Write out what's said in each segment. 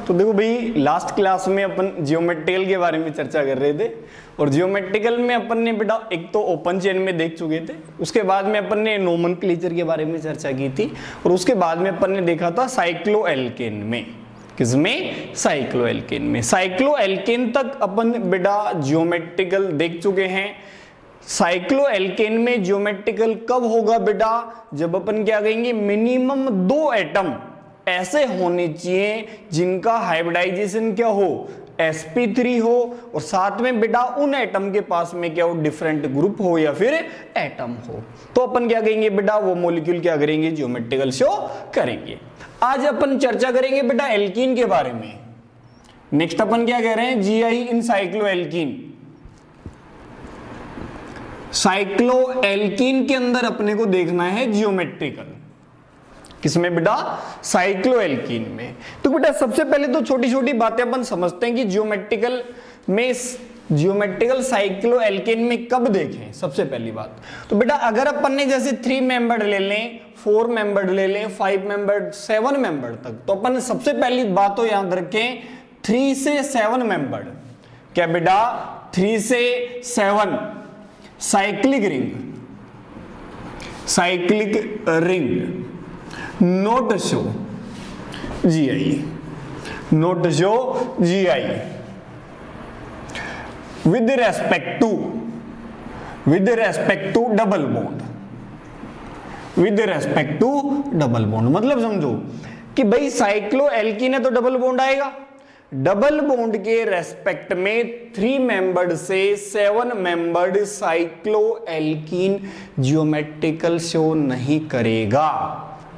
तो देखो भाई, लास्ट क्लास में अपन जियोमेट्रिकल के बारे में चर्चा कर रहे थे, और जियोमेट्रिकल में अपन ने बेटा एक तो ओपन चेन में देख चुके थे, उसके बाद में अपन ने नोमेनक्लेचर के बारे में चर्चा की थी, और उसके बाद में अपन ने देखा था साइक्लोएल्केन में। किसमें? साइक्लोएल्केन में। साइक्लोएल्केन तक अपन बेटा जियोमेट्रिकल देख चुके हैं। साइक्लोएल्केन में जियोमेट्रिकल कब होगा बेटा? जब अपन क्या कहेंगे, मिनिमम 2 एटम ऐसे होने चाहिए जिनका हाइब्रिडाइजेशन क्या हो, sp3 हो, और साथ में बेटा उन एटम के पास में क्या हो, डिफरेंट ग्रुप हो या फिर एटम हो, तो अपन क्या कहेंगे बेटा, वो मॉलिक्यूल क्या करेंगे, जियोमेट्रिकल शो करेंगे। आज अपन चर्चा करेंगे बेटा एल्कीन के बारे में। नेक्स्ट अपन क्या कह रहे हैं, जीआई इन साइक्लोएल्कीन। साइक्लोएल्कीन के अंदर अपने को देखना है जियोमेट्रिकल। किसमें बेटा? साइक्लोएल्कीन में। तो बेटा सबसे पहले तो छोटी छोटी बातें अपन समझते हैं कि जियोमेट्रिकल में, जियोमेट्रिकल साइक्लोएल्केन में कब देखें। सबसे पहली बात तो बेटा, अगर अपन ने जैसे 3 मेंबर्ड ले लें, 4 मेंबर्ड ले लें, 5 मेंबर्ड, 7 मेंबर्ड तक, तो अपन सबसे पहली बात तो याद रखें 3 से 7 मेंबर्ड। क्या बेटा? 3 से 7 cyclic ring, cyclic ring not show GI, not show GI with respect to double bond, with respect to double bond. मतलब समझो कि भाई साइक्लोएल्कीन है तो डबल बॉन्ड आएगा, डबल बॉन्ड के रेस्पेक्ट में 3 मेंबर्ड से 7 मेंबर्ड साइक्लोएल्कीन जियोमेट्रिकल शो नहीं करेगा।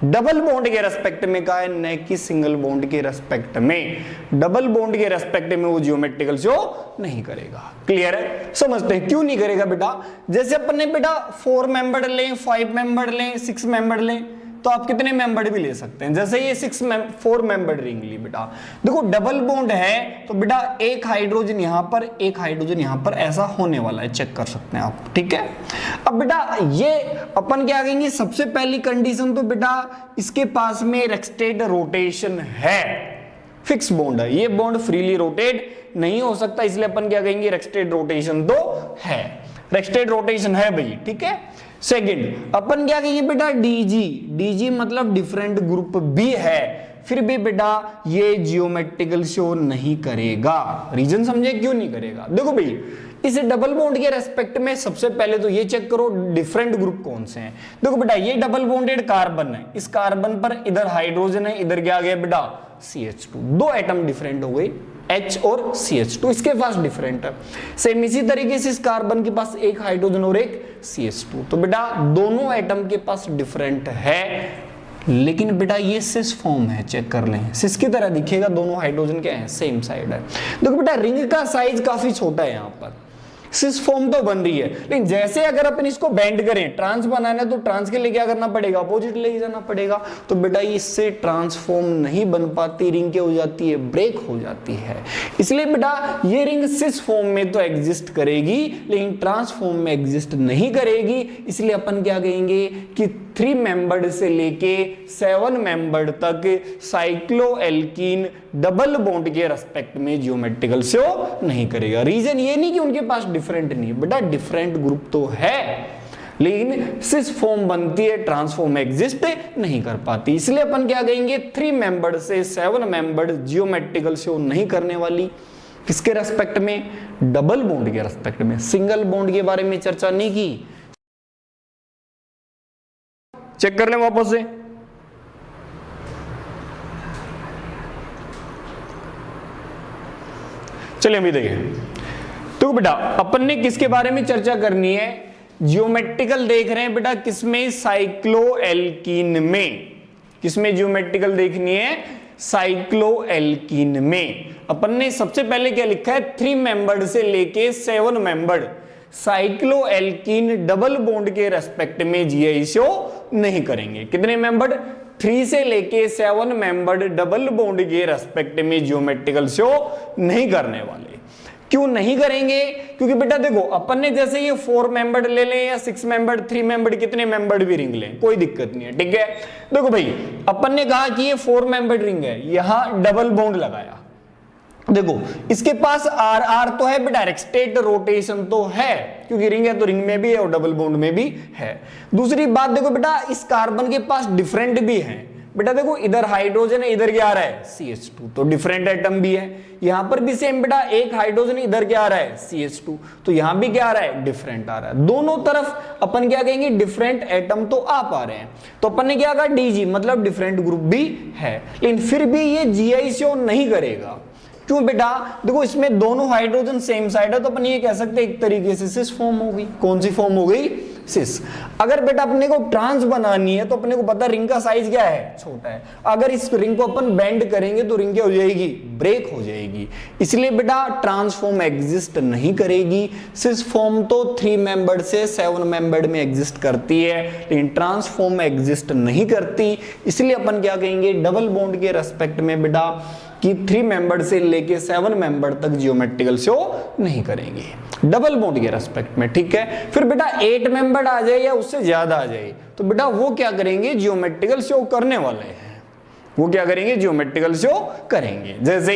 डबल बॉन्ड के रेस्पेक्ट में का है, न कि सिंगल बॉन्ड के रेस्पेक्ट में। डबल बॉन्ड के रेस्पेक्ट में वो जियोमेट्रिकल शो नहीं करेगा। क्लियर है? समझते हैं क्यों नहीं करेगा बेटा? जैसे अपन ने बेटा 4 मेंबर्ड लें, 5 मेंबर्ड लें, 6 मेंबर्ड लें, तो आप कितने मेंबर्ड भी ले सकते हैं। जैसे ये 4 मेंबर्ड रिंग ली बेटा, देखो डबल बॉन्ड है तो बेटा एक हाइड्रोजन यहां पर, एक हाइड्रोजन यहां पर, ऐसा होने वाला है, चेक कर सकते हैं आप। ठीक है, अब बेटा ये अपन क्या कहेंगे, सबसे पहली कंडीशन तो बेटा इसके पास में रेस्ट्रेंट रोटेशन है, फिक्स बॉन्ड है, ये बॉन्ड फ्रीली रोटेट नहीं हो सकता, इसलिए अपन क्या कहेंगे, रेस्ट्रेंट रोटेशन तो है, रेस्ट्रेंट रोटेशन है भाई। ठीक है, सेकंड अपन क्या कहेंगे बेटा, डीजी, डीजी मतलब डिफरेंट ग्रुप भी है, फिर भी बेटा ये जियोमेट्रिकल शो नहीं करेगा। रीजन समझे क्यों नहीं करेगा? देखो भाई, इस डबल बॉन्ड के रेस्पेक्ट में सबसे पहले तो ये चेक करो डिफरेंट ग्रुप कौन से हैं। देखो बेटा ये डबल बॉन्डेड कार्बन है, इस कार्बन पर इधर हाइड्रोजन है, इधर क्या आ गया बेटा CH2, 2 एटम डिफरेंट हो गए, H और CH2 इसके पास डिफरेंट है। सेम इसी तरीके से इस कार्बन के पास एक हाइड्रोजन और एक CH2, तो बेटा दोनों एटम के पास डिफरेंट है, लेकिन बेटा ये सिस फॉर्म है, चेक कर लें, सिस की तरह दिखेगा, दोनों हाइड्रोजन क्या है, सेम साइड है। देखो बेटा रिंग का साइज काफी छोटा है, यहां पर सिस फॉर्म तो बन रही है, लेकिन जैसे अगर अपन इसको बेंड करें, ट्रांस बनाना है तो ट्रांस के लिए क्या करना पड़ेगा, अपोजिट ले जाना पड़ेगा, तो बेटा इससे ट्रांसफॉर्म नहीं बन पाती, रिंग क्या हो जाती है, ब्रेक हो जाती है। इसलिए बेटा ये रिंग सिस फॉर्म में तो एग्जिस्ट करेगी, लेकिन ट्रांसफॉर्म में एग्जिस्ट नहीं करेगी, इसलिए अपन क्या कहेंगे कि 3 मेंबर्ड से लेके 7 मेंबर्ड तक साइक्लोएल्कीन डबल बॉन्ड के रेस्पेक्ट में जियोमेट्रिकल शो नहीं करेगा। रीजन ये नहीं कि उनके पास डिफरेंट नहीं, बेटा डिफरेंट ग्रुप तो है, लेकिन सिस फॉर्म बनती है, ट्रांसफॉर्म एग्जिस्ट नहीं कर पाती, इसलिए अपन क्या कहेंगे 3 मेंबर्ड से 7 मेंबर्ड जियोमेट्रिकल शो नहीं करने वाली। किसके रेस्पेक्ट में? डबल बॉन्ड के रेस्पेक्ट में। सिंगल बॉन्ड के बारे में चर्चा नहीं की, चेक कर लें वापस से। चलिए अभी देखें, तो बेटा अपन ने किसके बारे में चर्चा करनी है, जियोमेट्रिकल देख रहे हैं बेटा, किसमें, साइक्लोएल्कीन में। किसमें जियोमेट्रिकल देखनी है, साइक्लोएल्कीन में। अपन ने सबसे पहले क्या लिखा है, 3 मेंबर्ड से लेके 7 मेंबर्ड साइक्लोएल्कीन डबल बॉन्ड के रेस्पेक्ट में जीआई शो नहीं करेंगे। कितने मेंबर्ड? 3 से लेके 7 मेंबर्ड डबल बॉन्ड के रेस्पेक्ट में जियोमेट्रिकल शो नहीं करने वाले। क्यों नहीं करेंगे? क्योंकि बेटा देखो अपन ने जैसे ये 4 मेंबर्ड ले लें या 6 मेंबर्ड, 3 मेंबर्ड, कितने मेंबर्ड भी रिंग लें, कोई दिक्कत नहीं है, ठीक है। देखो भाई अपन ने कहा कि ये 4 मेंबर्ड रिंग है, यहां डबल बॉन्ड लगाया, देखो इसके पास आर आर तो है, डायरेक्ट स्टेट रोटेशन तो है, क्योंकि रिंग है तो रिंग में भी है और डबल बॉन्ड में भी है। दूसरी बात देखो बेटा, इस कार्बन के पास डिफरेंट भी है, बेटा देखो इधर हाइड्रोजन है, इधर क्या आ रहा है CH2, तो डिफरेंट एटम भी है। यहां पर भी सेम बेटा, एक हाइड्रोजन, इधर क्या आ रहा है CH2, तो यहां भी क्या आ रहा है, डिफरेंट आ रहा है। दोनों तरफ अपन क्या कहेंगे, डिफरेंट एटम तो आ पा रहे हैं, तो अपन ने क्या कहा DG, मतलब डिफरेंट ग्रुप भी है, लेकिन फिर भी ये GI शो नहीं करेगा। क्यों बेटा? देखो इसमें दोनों हाइड्रोजन सेम साइड है, तो अपन ये कह सकते हैं एक तरीके से सिस फॉर्म हो गई। कौन सी फॉर्म हो गई? सिस। अगर बेटा अपने को ट्रांस बनानी है तो अपने को पता रिंग का साइज क्या है, छोटा है। अगर इस रिंग को अपन बेंड करेंगे तो रिंग क्या हो जाएगी, ब्रेक हो जाएगी। इसलिए बेटा ट्रांसफॉर्म एग्जिस्ट नहीं करेगी। सिस फॉर्म तो 3 मेंबर्ड से 7 मेंबर्ड में एग्जिस्ट करती है, लेकिन ट्रांसफॉर्म एग्जिस्ट नहीं करती। इसलिए अपन क्या कहेंगे, डबल बॉन्ड के रेस्पेक्ट में बेटा कि 3 मेंबर से लेके 7 मेंबर तक जियोमेट्रिकल शो नहीं करेंगे डबल बॉन्ड के रेस्पेक्ट में, ठीक है। फिर बेटा 8 मेंबर आ जाए या उससे ज्यादा आ जाए तो बेटा वो क्या करेंगे, जियोमेट्रिकल शो करने वाले हैं, वो क्या करेंगे, जियोमेट्रिकल शो करेंगे। जैसे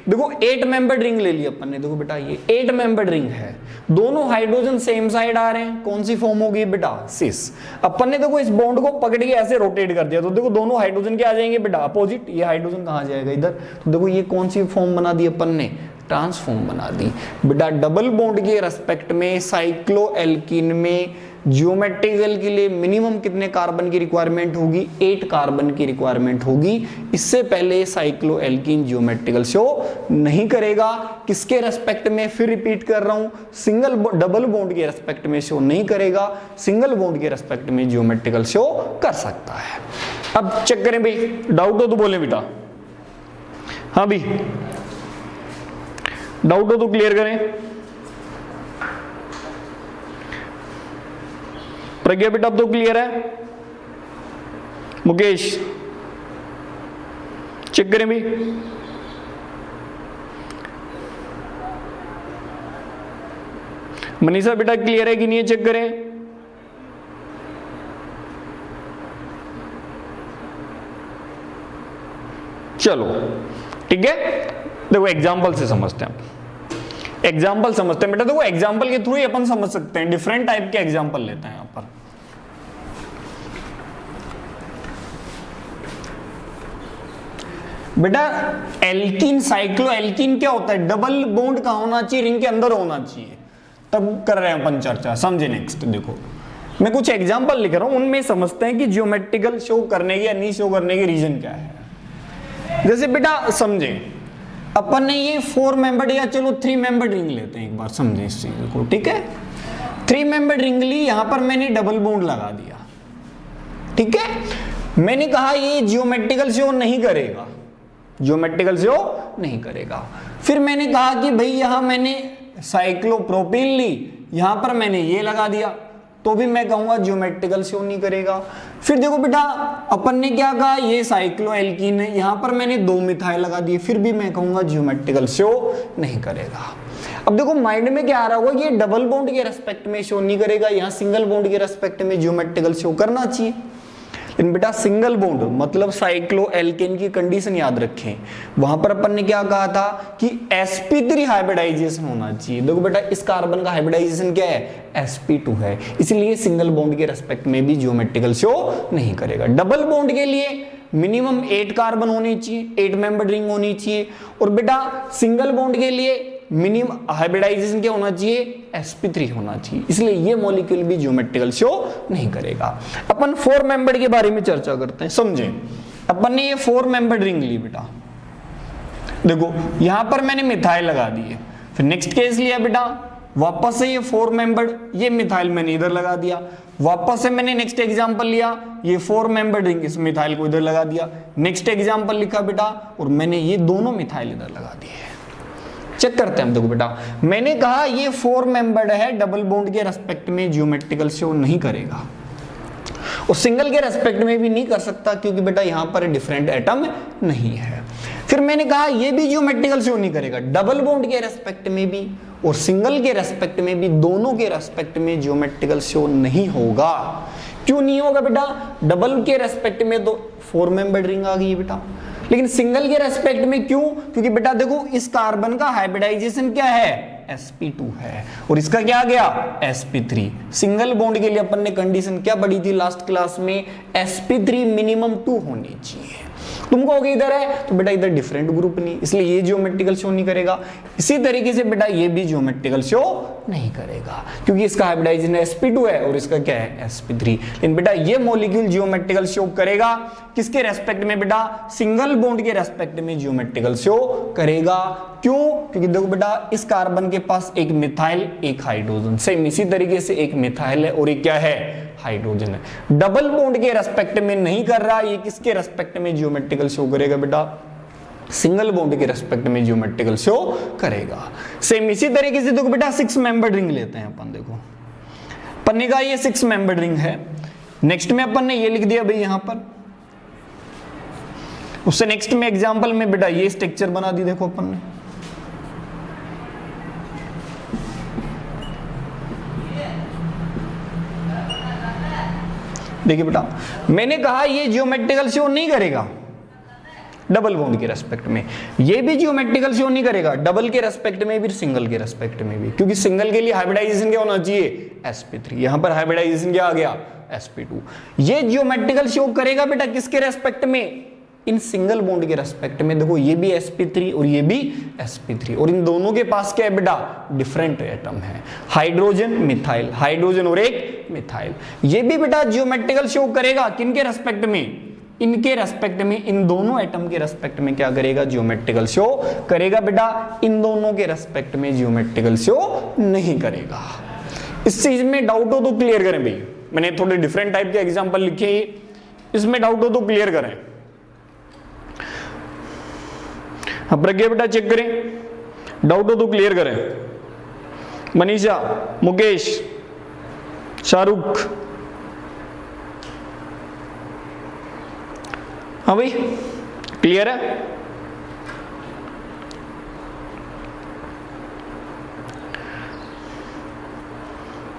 देखो 8 मेंबर्ड रिंग ले ली अपन ने, देखो बेटा ये 8 मेंबर्ड रिंग है, दोनों हाइड्रोजन सेम साइड आ रहे हैं, कौन सी फॉर्म होगी बेटा, सिस। अपन ने देखो इस बॉन्ड को पकड़ के ऐसे रोटेट कर दिया, तो देखो दोनों हाइड्रोजन क्या आ जाएंगे बेटा, अपोजिट। ये हाइड्रोजन कहां जाएगा, इधर। तो देखो ये कौन सी फॉर्म बना दी अपन ने, ट्रांसफॉर्म बना दी बेटा। डबल बॉन्ड के रेस्पेक्ट में साइक्लोएल्कीन में जियोमेट्रिकल के लिए मिनिमम कितने कार्बन की रिक्वायरमेंट होगी, 8 कार्बन की रिक्वायरमेंट होगी। इससे पहले साइक्लोएल्कीन जियोमेट्रिकल शो नहीं करेगा। किसके रेस्पेक्ट में, फिर रिपीट कर रहा हूं, सिंगल डबल बॉन्ड के रेस्पेक्ट में शो नहीं करेगा, सिंगल बॉन्ड के रेस्पेक्ट में जियोमेट्रिकल शो कर सकता है। अब चेक करें भाई, डाउट हो तो बोले बेटा, हाँ भी डाउट हो तो क्लियर करें। प्रज्ञा बेटा अब तो क्लियर है, मुकेश चेक करें भी। मनीषा बेटा क्लियर है कि नहीं है, चेक करें। चलो ठीक है, देखो एग्जाम्पल से समझते हैं, एग्जाम्पल समझते हैं बेटा। देखो एग्जाम्पल के थ्रू ही अपन समझ सकते हैं, डिफरेंट टाइप के एग्जाम्पल लेते हैं यहां पर। बेटा एल्कीन, साइक्लोएल्कीन क्या होता है, डबल बॉन्ड कहां होना चाहिए, रिंग के अंदर होना चाहिए, तब कर रहे हैं अपन चर्चा, समझे। नेक्स्ट देखो मैं कुछ एग्जाम्पल लिख रहा हूं, उनमें समझते हैं कि जियोमेट्रिकल शो करने के या नहीं शो करने के रीजन क्या है। जैसे बेटा समझे, अपन ने ये 4 मेंबर्ड या चलो 3 मेंबर्ड रिंग लेते हैं, एक बार समझे इस चीज को, ठीक है। 3 मेंबर्ड रिंग ली, यहां पर मैंने डबल बॉन्ड लगा दिया, ठीक है। मैंने कहा ये जियोमेट्रिकल शो नहीं करेगा, जियोमेट्रिकल शो नहीं करेगा। फिर मैंने कहा कि भाई यहां मैंने साइक्लोप्रोपीन ली, यहां पर मैंने ये लगा दिया, तो भी मैं कहूंगा जियोमेट्रिकल शो नहीं करेगा। फिर देखो बेटा अपन ने क्या कहा, ये साइक्लोएल्कीन है, यहां पर मैंने 2 मिथाइल लगा दिए, फिर भी मैं कहूंगा जियोमेट्रिकल शो नहीं करेगा। अब देखो माइंड में क्या आ रहा होगा, ये डबल बॉन्ड के रेस्पेक्ट में शो नहीं करेगा, यहां सिंगल बॉन्ड के रेस्पेक्ट में जियोमेट्रिकल शो करना चाहिए। लेकिन बेटा सिंगल बॉन्ड मतलब साइक्लोएल्केन की कंडीशन याद रखें, वहां पर अपन ने क्या कहा था कि sp3 हाइब्रिडाइजेशन होना चाहिए। देखो बेटा इस कार्बन का हाइब्रिडाइजेशन क्या है, sp2 है, इसलिए सिंगल बॉन्ड के रेस्पेक्ट में भी जियोमेट्रिकल शो नहीं करेगा। डबल बॉन्ड के लिए मिनिमम 8 कार्बन होनी चाहिए, 8 मेंबर रिंग होनी चाहिए, और बेटा सिंगल बॉन्ड के लिए मिनिमम हाइब्रिडाइजेशन क्या होना चाहिए, sp3 होना चाहिए, इसलिए ये मॉलिक्यूल भी जियोमेट्रिकल शो नहीं करेगा। अपन 4 मेंबर्ड के बारे में चर्चा करते हैं, समझे। अपन ने ये 4 मेंबर्ड रिंग ली बेटा, देखो यहां पर मैंने मिथाइल लगा दिए। फिर नेक्स्ट केस लिया बेटा, वापस से ये 4 मेंबर्ड, ये मिथाइल मैंने इधर लगा दिया। वापस से मैंने नेक्स्ट एग्जांपल लिया, ये 4 मेंबर्ड रिंग, इस मिथाइल को इधर लगा दिया। नेक्स्ट एग्जांपल लिखा बेटा, और मैंने ये दोनों मिथाइल इधर लगा दिए। चेक करते हैं हम, देखो बेटा मैंने कहा ये 4 मेंबर्ड है, डबल बॉन्ड के रेस्पेक्ट में जियोमेट्रिकल शो नहीं करेगा, और सिंगल के रेस्पेक्ट में भी नहीं कर सकता, क्योंकि बेटा यहां पर डिफरेंट एटम नहीं है। फिर मैंने कहा ये भी ज्योमेट्रिकल शो नहीं करेगा, डबल बॉन्ड के रेस्पेक्ट में भी और सिंगल के रेस्पेक्ट में भी, दोनों के रेस्पेक्ट में ज्योमेट्रिकल शो नहीं होगा। क्यों नहीं होगा बेटा? डबल के रेस्पेक्ट में तो 4 मेंबर्ड रिंग आ गई बेटा, लेकिन सिंगल के रेस्पेक्ट में क्यों? क्योंकि बेटा देखो इस कार्बन का हाइब्रिडाइजेशन क्या है? sp2 है, और इसका क्या आ गया? sp3। सिंगल बॉन्ड के लिए अपन ने कंडीशन क्या पढ़ी थी लास्ट क्लास में? sp3 मिनिमम 2 होनी चाहिए। तुम कहोगे इधर है तो बेटा इधर डिफरेंट ग्रुप नहीं, इसलिए ये ज्योमेट्रिकल शो नहीं करेगा। इसी तरीके से बेटा ये भी ज्योमेट्रिकल शो नहीं करेगा, क्योंकि इसका हाइब्रिडाइजेशन sp2 है और इसका क्या है? sp3। लेकिन बेटा ये मॉलिक्यूल ज्योमेट्रिकल शो करेगा किसके रेस्पेक्ट में बेटा? सिंगल बॉन्ड के रेस्पेक्ट में ज्योमेट्रिकल शो करेगा। क्यों? क्योंकि देखो बेटा इस कार्बन के पास एक मिथाइल, एक हाइड्रोजन, सेम इसी तरीके से एक मिथाइल है और एक क्या है? हाइड्रोजन है। डबल बॉन्ड के रेस्पेक्ट में नहीं कर रहा, ये किसके रेस्पेक्ट में ज्योमेट्रिकल शो करेगा बेटा? सिंगल बॉन्ड के रेस्पेक्ट में ज्योमेट्रिकल शो करेगा। सेम इसी तरीके से देखो बेटा 6 मेंबर्ड रिंग लेते हैं अपन। देखो अपन ने कहा ये 6 मेंबर्ड रिंग है, नेक्स्ट में अपन ने ये लिख दिया भाई यहां पर, उससे नेक्स्ट में एग्जांपल में बेटा ये स्ट्रक्चर बना दी। देखो अपन ने देखिए बेटा मैंने कहा ये ज्योमेट्रिकल शो नहीं करेगा डबल बॉन्ड के रेस्पेक्ट में, ये भी ज्योमेट्रिकल शो नहीं करेगा डबल के रेस्पेक्ट में भी, सिंगल के रेस्पेक्ट में भी, क्योंकि सिंगल के लिए हाइब्रिडाइजेशन क्या होना चाहिए? sp3। यहां पर हाइब्रिडाइजेशन क्या आ गया? sp2। ये ज्योमेट्रिकल शो करेगा बेटा किसके रेस्पेक्ट में? इन सिंगल बॉन्ड के रेस्पेक्ट में। देखो ये भी sp3 और ये भी sp3, और इन दोनों के पास क्या है बेटा? डिफरेंट एटम है, हाइड्रोजन मिथाइल, हाइड्रोजन और एक मिथाइल। ये भी बेटा ज्योमेट्रिकल शो करेगा किनके रेस्पेक्ट में? इनके रेस्पेक्ट में, इन दोनों एटम के रेस्पेक्ट में क्या करेगा? ज्योमेट्रिकल शो करेगा बेटा। इन दोनों के रेस्पेक्ट में ज्योमेट्रिकल शो नहीं करेगा। इस चीज में डाउट हो तो क्लियर करें भाई, मैंने थोड़े डिफरेंट टाइप के एग्जांपल लिखे, इसमें डाउट हो तो क्लियर करें। अब प्रज्ञा बेटा चेक करें, डाउट हो तो क्लियर करें। मनीषा, मुकेश, शाहरुख, हाँ भाई क्लियर है?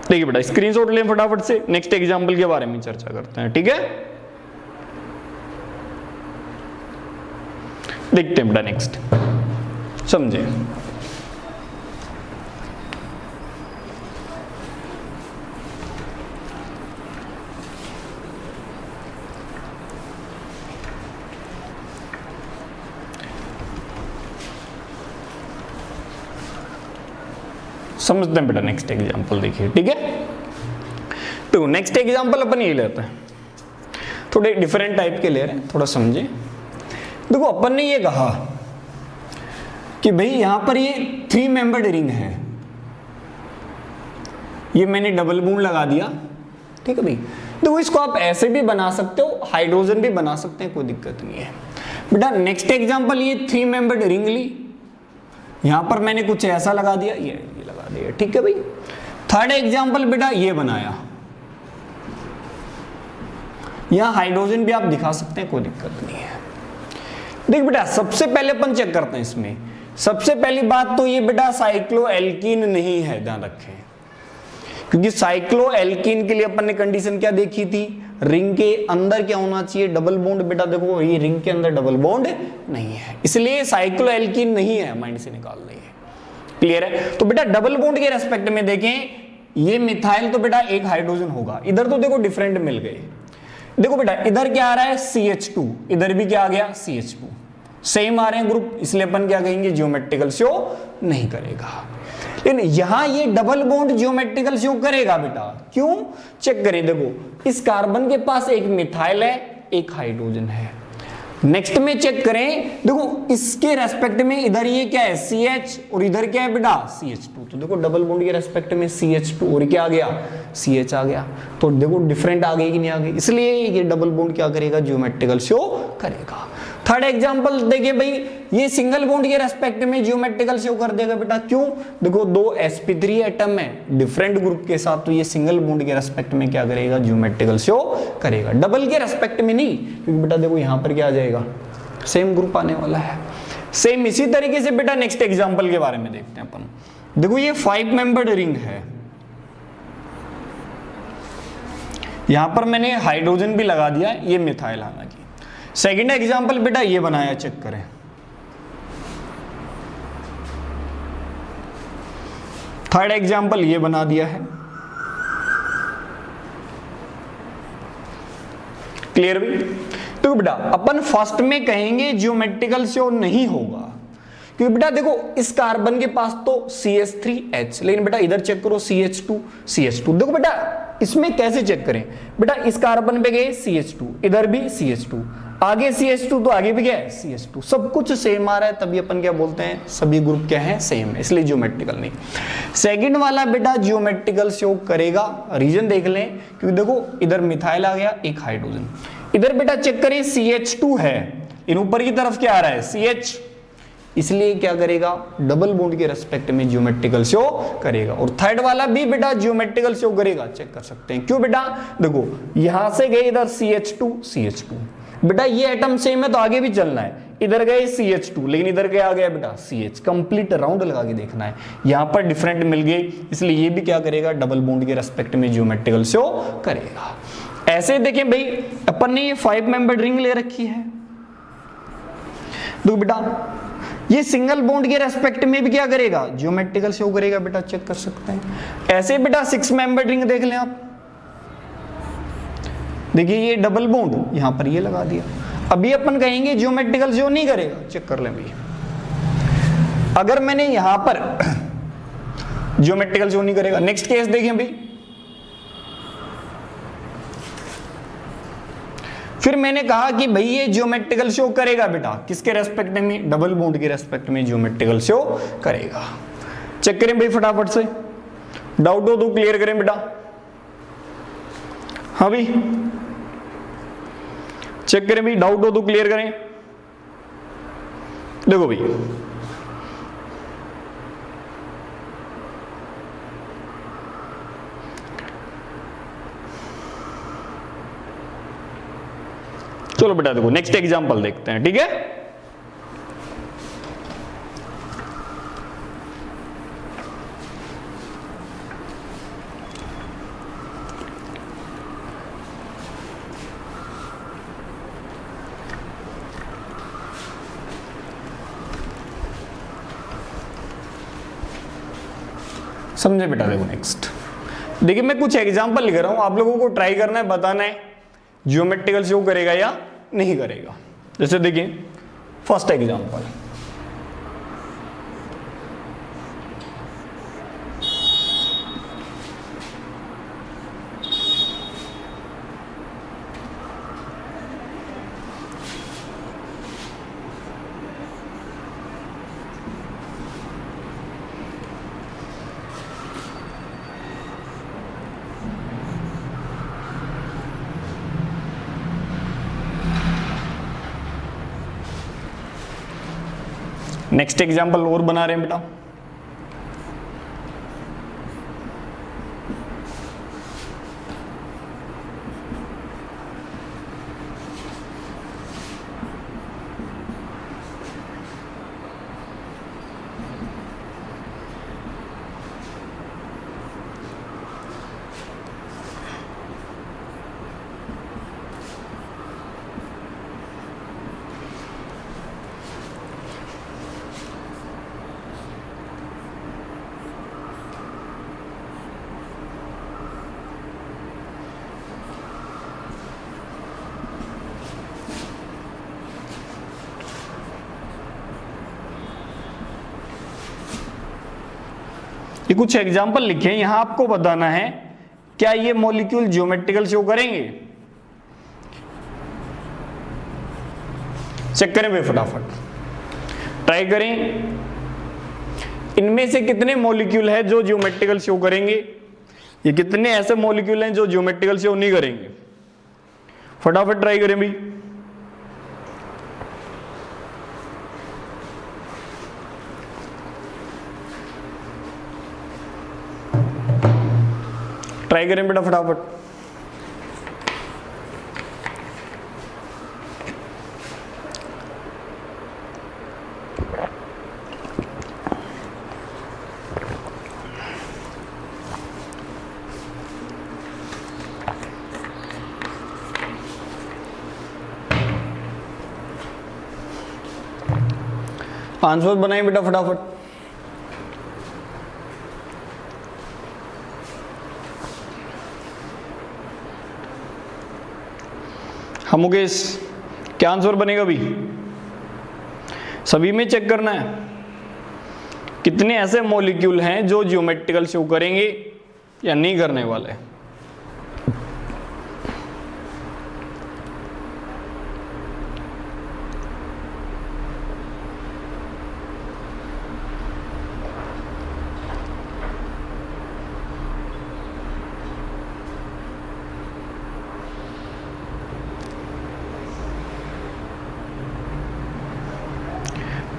देखिए बेटा स्क्रीनशॉट लें फटाफट से, नेक्स्ट एग्जांपल के बारे में चर्चा करते हैं, ठीक है? देखते हैं बेटा नेक्स्ट, समझे? समझते हैं बेटा नेक्स्ट एग्जांपल देखिए, ठीक है? तो नेक्स्ट एग्जांपल अपन ये लेते हैं, थोड़े डिफरेंट टाइप के ले रहे हैं, थोड़ा समझे। देखो अपन ने ये कहा कि भाई यहां पर ये 3 मेंबर्ड रिंग है, ये मैंने डबल बॉन्ड लगा दिया, ठीक है भाई? देखो इसको आप ऐसे भी बना सकते हो, हाइड्रोजन भी बना सकते हैं, कोई दिक्कत नहीं है बेटा। नेक्स्ट एग्जांपल ये 3 मेंबर्ड रिंग ली, यहां पर मैंने कुछ ऐसा लगा दिया, ये लगा दिया, ठीक है भाई? थर्ड एग्जांपल बेटा ये बनाया, यहां हाइड्रोजन भी आप दिखा सकते हैं, कोई दिक्कत नहीं है। देख बेटा सबसे पहले अपन चेक करते हैं इसमें, सबसे पहली बात तो ये बेटा साइक्लोएल्कीन नहीं है, ध्यान रखें, क्योंकि साइक्लोएल्कीन के लिए अपन ने कंडीशन क्या देखी थी? रिंग के अंदर क्या होना चाहिए? Double bond. बेटा देखो ये रिंग के अंदर डबल बॉन्ड नहीं है, इसलिए साइक्लोएल्कीन नहीं है, माइंड से निकाल देंगे, क्लियर है? तो बेटा डबल बॉन्ड के रेस्पेक्ट में देखें, ये मिथाइल तो बेटा एक हाइड्रोजन होगा, इधर तो देखो डिफरेंट मिल गए। देखो बेटा इधर क्या आ रहा है? CH2, इधर भी क्या आ गया? CH2, सेम आ रहे हैं ग्रुप, इसलिए अपन क्या कहेंगे? ज्योमेट्रिकल शो नहीं करेगा। लेकिन यहां ये डबल बॉन्ड ज्योमेट्रिकल शो करेगा बेटा, क्यों? चेक करें, देखो इस कार्बन के पास एक मिथाइल है, एक हाइड्रोजन है। नेक्स्ट में चेक करें, देखो इसके रेस्पेक्ट में इधर ये क्या है? CH, और इधर क्या है बेटा? CH2। तो देखो डबल बॉन्ड के रेस्पेक्ट में CH2 और क्या आ गया? CH आ गया। तो देखो डिफरेंट आ गई कि नहीं आ गई, इसलिए ये डबल बॉन्ड क्या करेगा? ज्योमेट्रिकल शो करेगा। थर्ड एग्जांपल देखिए भाई, ये सिंगल बॉन्ड के रेस्पेक्ट में ज्योमेट्रिकल शो कर देगा बेटा, क्यों? देखो 2 sp3 एटम है डिफरेंट ग्रुप के साथ, तो ये सिंगल बॉन्ड के रेस्पेक्ट में क्या करेगा? ज्योमेट्रिकल शो करेगा, डबल के रेस्पेक्ट में नहीं, क्योंकि बेटा देखो यहां पर क्या आ जाएगा? सेम ग्रुप आने वाला है। सेम इसी तरीके से बेटा नेक्स्ट एग्जांपल के बारे में देखते हैं अपन। देखो ये 5 मेंबर्ड रिंग है, यहां पर मैंने हाइड्रोजन भी लगा दिया, ये मिथाइल। हालांकि सेकंड एग्जांपल बेटा ये बनाया, चेक करें। थर्ड एग्जांपल ये बना दिया है। क्लियर भी? तो बेटा अपन फर्स्ट में कहेंगे ज्योमेट्रिकल से और नहीं होगा, क्योंकि बेटा देखो इस कार्बन के पास तो CH3H, लेकिन बेटा इधर चेक करो CH2। देखो बेटा इसमें कैसे चेक करें, बेटा इस कार्बन पे गए CH2, इधर भी CH2, आगे CH2 तो आगे भी क्या है CH2, सब कुछ सेम आ रहा है, तभी अपन क्या बोलते हैं, सभी ग्रुप क्या है सेम है, इसलिए ज्योमेट्रिकल नहीं। सेकंड वाला बेटा ज्योमेट्रिकल शो करेगा, रीजन देख लें, क्योंकि देखो इधर मिथाइल आ गया, एक हाइड्रोजन, इधर बेटा चेक करें CH2 है, इन ऊपर की तरफ क्या आ रहा है CH, इसलिए क्या करेगा, डबल बॉन्ड के रेस्पेक्ट में ज्योमेट्रिकल शो करेगा। और थर्ड वाला भी बेटा ज्योमेट्रिकल शो करेगा, चेक कर सकते हैं। क्यों बेटा, देखो यहां से गए इधर CH2, बेटा ये एटम सेम है तो आगे भी चलना है, इधर गए CH2, लेकिन इधर क्या आ गया बेटा CH, कंप्लीट राउंड लगा के देखना है। यहां पर डिफरेंट मिल गए, इसलिए ये भी क्या करेगा, डबल बॉन्ड के रेस्पेक्ट में ज्योमेट्रिकल शो करेगा। ऐसे देखें भाई, अपन ने ये 5 मेंबर्ड रिंग ले रखी है, देखो बेटा ये सिंगल बॉन्ड के रेस्पेक्ट में भी क्या करेगा, ज्योमेट्रिकल शो करेगा, बेटा चेक कर सकते हैं। ऐसे बेटा 6 मेंबर्ड रिंग देख लें आप, देखिए ये डबल बॉन्ड यहां पर ये लगा दिया, अभी अपन कहेंगे ज्योमेट्रिकल शो नहीं करेगा, चेक कर लें भाई। अगर मैंने यहां पर ज्योमेट्रिकल शो नहीं करेगा, नेक्स्ट केस देखें भाई, फिर मैंने कहा कि भाई ये ज्योमेट्रिकल शो करेगा बेटा, किसके रेस्पेक्ट में, डबल बॉन्ड के रेस्पेक्ट में ज्योमेट्रिकल शो करेगा। चेक करें भाई फटाफट से, डाउट हो तो क्लियर करें बेटा। हाँ भाई चेक करें भाई, डाउट हो तो क्लियर करें। देखो भाई चलो बेटा देखो नेक्स्ट एग्जांपल देखते हैं, ठीक है। समझे बेटा, देखो नेक्स्ट देखिए, मैं कुछ एग्जांपल लिख रहा हूं, आप लोगों को ट्राई करना है, बताना है ज्योमेट्रिकल शो करेगा या नहीं करेगा। जैसे देखिए फर्स्ट एग्जांपल, नेक्स्ट एग्जांपल और बना रहे हैं बेटा। ये कुछ एग्जाम्पल लिखे हैं, यहां आपको बताना है क्या ये मॉलिक्यूल ज्योमेट्रिकल शो करेंगे। चेक करें भाई फटाफट, ट्राई करें, इनमें से कितने मॉलिक्यूल है जो ज्योमेट्रिकल शो करेंगे, ये कितने ऐसे मॉलिक्यूल हैं जो ज्योमेट्रिकल शो नहीं करेंगे। फटाफट ट्राई करें भाई। ट्राई करें बेटा फटाफट। आंसर बनाए बेटा फटाफट। हम मुकेश, क्या आंसर बनेगा अभी? सभी में चेक करना है कितने ऐसे मॉलिक्यूल हैं जो ज्योमेट्रिकल शो करेंगे या नहीं करने वाले।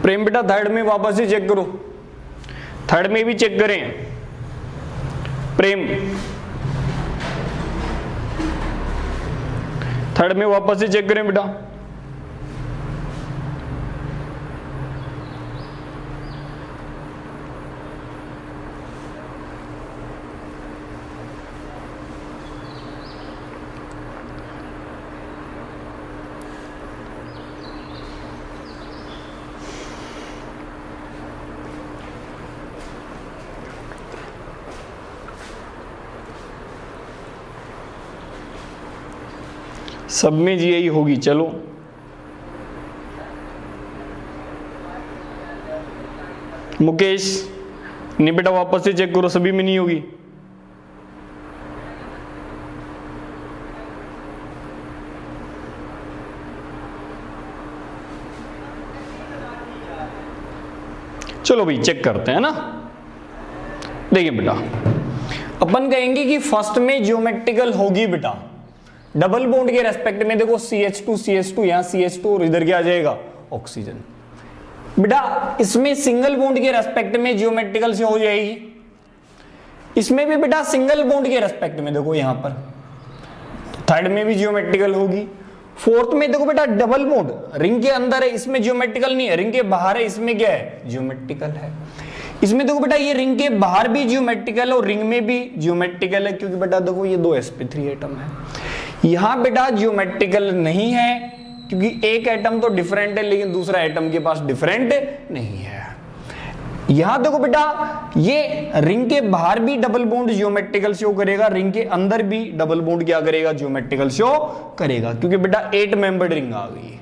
प्रेम बेटा थर्ड में वापस से चेक करो, थर्ड में भी चेक करें। प्रेम थर्ड में वापस से चेक करें बेटा। सब में जी यही होगी। चलो मुकेश, नहीं बेटा वापस से चेक करो, सभी में नहीं होगी। चलो भाई चेक करते हैं ना। देखिए बेटा, अपन कहेंगे कि फर्स्ट में ज्योमेट्रिकल होगी बेटा। डबल बॉन्ड के रेस्पेक्ट में देखो CH2 यहां CH2 और इधर क्या आ जाएगा ऑक्सीजन। बेटा इसमें सिंगल बॉन्ड के रेस्पेक्ट में ज्योमेट्रिकल से हो जाएगी, इसमें भी बेटा सिंगल बॉन्ड के रेस्पेक्ट में देखो यहां पर, थर्ड में भी ज्योमेट्रिकल होगी। फोर्थ में देखो बेटा डबल बॉन्ड रिंग के अंदर है, इसमें ज्योमेट्रिकल नहीं है, रिंग के बाहर है, इसमें क्या है ज्योमेट्रिकल है। इसमें देखो बेटा ये रिंग के बाहर भी ज्योमेट्रिकल है और रिंग में भी ज्योमेट्रिकल है, क्योंकि बेटा देखो ये 2 sp3 एटम है। यहां बेटा ज्योमेट्रिकल नहीं है क्योंकि एक एटम तो डिफरेंट है लेकिन दूसरा एटम के पास डिफरेंट नहीं है। यहां देखो बेटा ये रिंग के बाहर भी डबल बॉन्ड ज्योमेट्रिकल शो करेगा, रिंग के अंदर भी डबल बॉन्ड क्या करेगा ज्योमेट्रिकल शो करेगा, क्योंकि बेटा 8 मेंबर्ड रिंग आ गई है।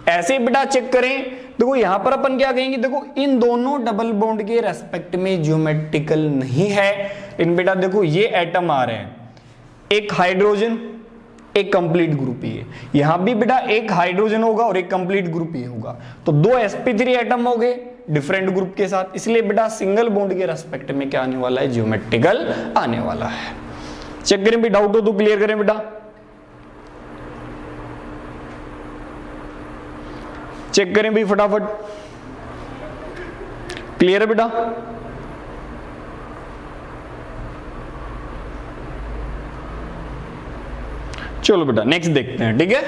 ऐसे बेटा चेक करें, देखो यहां पर अपन क्या कहेंगे, देखो इन दोनों डबल बॉन्ड के रेस्पेक्ट में ज्योमेट्रिकल नहीं है। इन बेटा देखो ये एटम आ रहे हैं, एक हाइड्रोजन एक कंप्लीट ग्रुप ही है, यहां भी बेटा एक हाइड्रोजन होगा और एक कंप्लीट ग्रुप ही होगा, तो 2 sp3 एटम हो गए डिफरेंट ग्रुप के साथ। इसलिए बेटा सिंगल बॉन्ड के रेस्पेक्ट में क्या आने वाला है ज्योमेट्रिकल आने वाला है। चेक करें भी, डाउट हो तो क्लियर करें बेटा। चेक करें भी फटाफट, क्लियर है बेटा। चलो बेटा नेक्स्ट देखते हैं, ठीक है।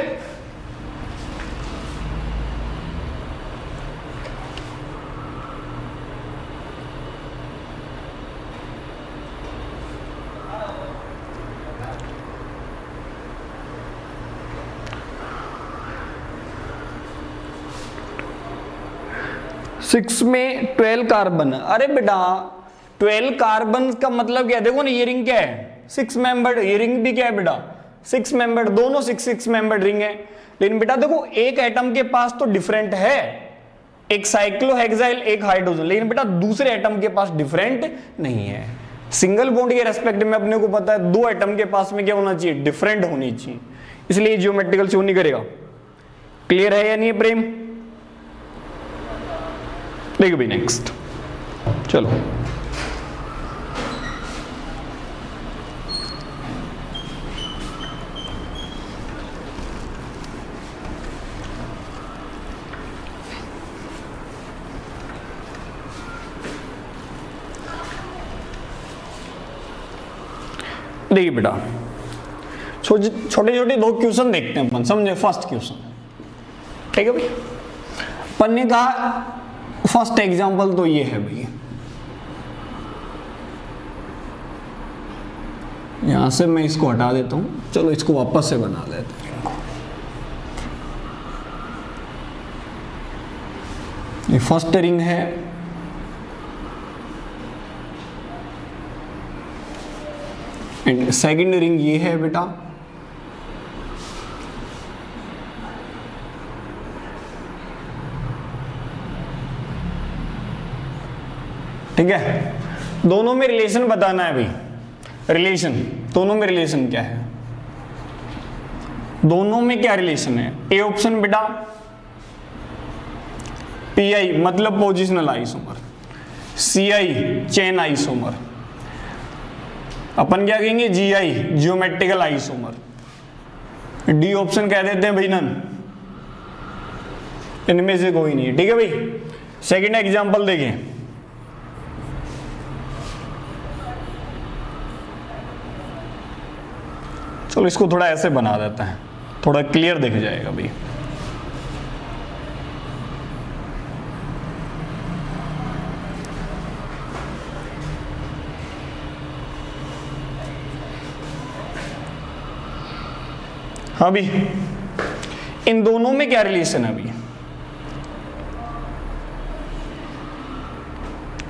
सिक्स में 12 कार्बन। अरे बेटा 12 कार्बन का मतलब क्या है, देखो ना ये रिंग क्या है 6 मेंबर्ड, ये रिंग भी क्या है बेटा 6 मेंबर्ड, दोनों 6 मेंबर्ड रिंग है। लेकिन बेटा देखो एक एटम के पास तो डिफरेंट है, एक साइक्लोहेक्साइल एक हाइड्रोजन, लेकिन बेटा दूसरे एटम के पास डिफरेंट नहीं है। सिंगल बॉन्ड के रेस्पेक्ट में अपने को पता है 2 एटम के पास में क्या होना चाहिए डिफरेंट होनी चाहिए, इसलिए ज्योमेट्रिकल शो नहीं करेगा। क्लियर है या नहीं है प्रेम? देखो भी नेक्स्ट, चलो देखिए बेटा छोटे छोटे 2 क्वेश्चन देखते हैं अपन, समझे। फर्स्ट क्वेश्चन, ठीक है भाई, अपन ने कहा फर्स्ट एग्जांपल तो ये है भाई, यहां से मैं इसको हटा देता हूं, चलो इसको वापस से बना देते हैं। ये फर्स्ट रिंग है, एंड सेकंड रिंग ये है बेटा, ठीक है। दोनों में रिलेशन बताना है भाई, रिलेशन दोनों में रिलेशन क्या है, दोनों में क्या रिलेशन है। ए ऑप्शन बेटा पी मतलब पोजिशनल आइसोमर, सी चेन आइसोमर, अपन क्या कहेंगे GI geometrical isomer, D option कह देते हैं भाई नन, इनमें से कोई नहीं है, ठीक है भाई। सेकंड एग्जांपल देखें, चलो इसको थोड़ा ऐसे बना देते हैं, थोड़ा क्लियर दिख जाएगा भाई। हाँ भी, इन दोनों में क्या रिलेशन है अभी,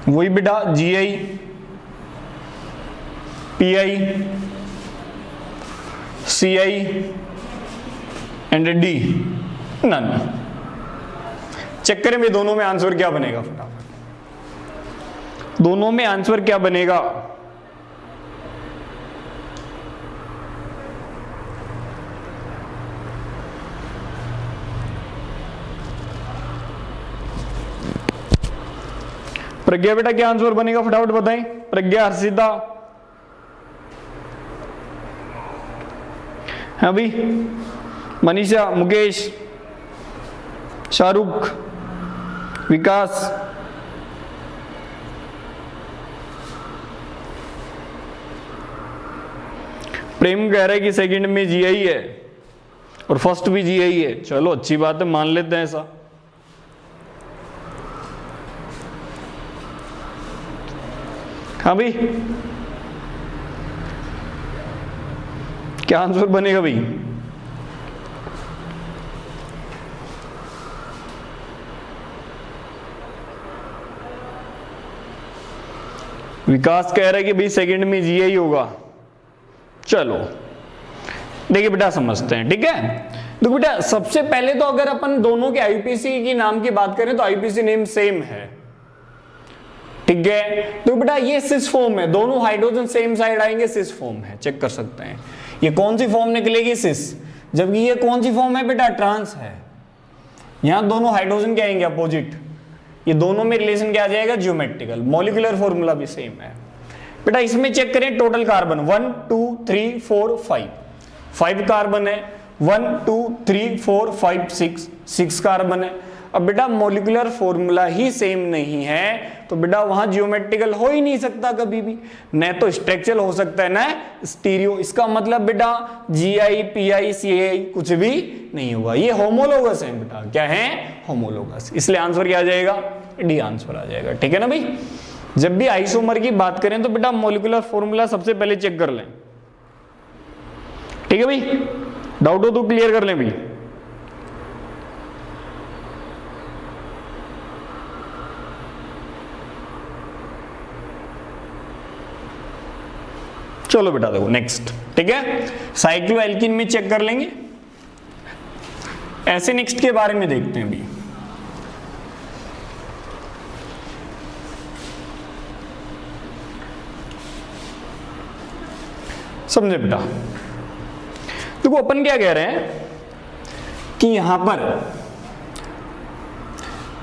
वही बेटा GI PI CI and D none. Check करें भाई दोनों में आंसर क्या बनेगा फटाफट, दोनों में आंसर क्या बनेगा। प्रज्ञा बेटा क्या आंसर बनेगा फटाफट बताएं, प्रज्ञा हर्षिता, हाँ भाई मनीषा, मुकेश, शाहरुख, विकास, प्रेम कह रहा है कि सेकंड में GI है और फर्स्ट भी GI है, चलो अच्छी बात है, मान लेते हैं ऐसा। हाँ भाई क्या आंसर बनेगा भाई, विकास कह रहा है कि भाई सेकंड में GI होगा। चलो देखिए बेटा समझते हैं, ठीक है। तो बेटा सबसे पहले तो अगर अपन दोनों के IUPAC की नाम की बात करें तो IUPAC नेम सेम है, ठीक है। तो बेटा ये सिस फॉर्म है, दोनों हाइड्रोजन सेम साइड आएंगे, सिस फॉर्म है, चेक कर सकते हैं। ये कौन सी फॉर्म निकलेगी, सिस, जबकि ये कौन सी फॉर्म है बेटा, ट्रांस है। यहां दोनों हाइड्रोजन क्या आएंगे, अपोजिट। ये दोनों में रिलेशन क्या आ जाएगा, जियोमेट्रिकल। मॉलिक्यूलर फॉर्मूला भी सेम है बेटा। इसमें चेक करें टोटल कार्बन 1 2 3 4 5 कार्बन है, 1 2 3 4 5 6 कार्बन है। अब बेटा मॉलिक्यूलर फॉर्मूला ही सेम नहीं है तो बेटा वहां जियोमेट्रिकल हो ही नहीं सकता कभी भी, न तो स्ट्रक्चरल हो सकता है न स्टीरियो। इसका मतलब बेटा GI PI CI कुछ भी नहीं होगा, ये होमोलोगस है बेटा। क्या है, होमोलोगस। इसलिए आंसर क्या आ जाएगा, डी आंसर आ जाएगा, ठीक है ना भाई। जब भी आइसोमर की बात करें तो बेटा मॉलिक्यूलर फॉर्मूला सबसे पहले चेक कर लें, ठीक है भाई। डाउट हो तो क्लियर कर लें भाई। चलो बेटा देखो नेक्स्ट, ठीक है। साइक्लोएल्कीन में चेक कर लेंगे। ऐसे नेक्स्ट के बारे में देखते हैं भी। समझे बेटा, देखो अपन क्या कह रहे हैं कि यहां पर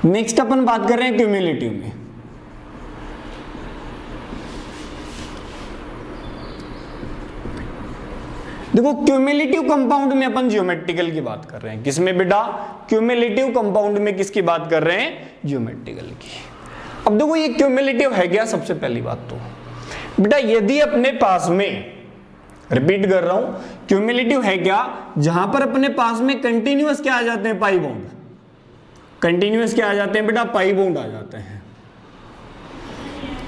नेक्स्ट अपन बात कर रहे हैं क्यूम्युलेटिव में। देखो क्यूम्युलेटिव कंपाउंड में अपन जियोमेट्रिकल की बात कर रहे हैं। किसमें बेटा, क्यूम्युलेटिव कंपाउंड में किसकी बात कर रहे हैं, जियोमेट्रिकल की। अब देखो ये क्यूम्युलेटिव है क्या, सबसे पहली बात तो बेटा यदि अपने पास में, रिपीट कर रहा हूं, क्यूम्युलेटिव है क्या, जहां पर अपने पास में कंटिन्यूअस क्या आ जाते हैं, पाई बॉन्ड। कंटिन्यूअस क्या आ जाते हैं बेटा, पाई बॉन्ड आ जाते हैं।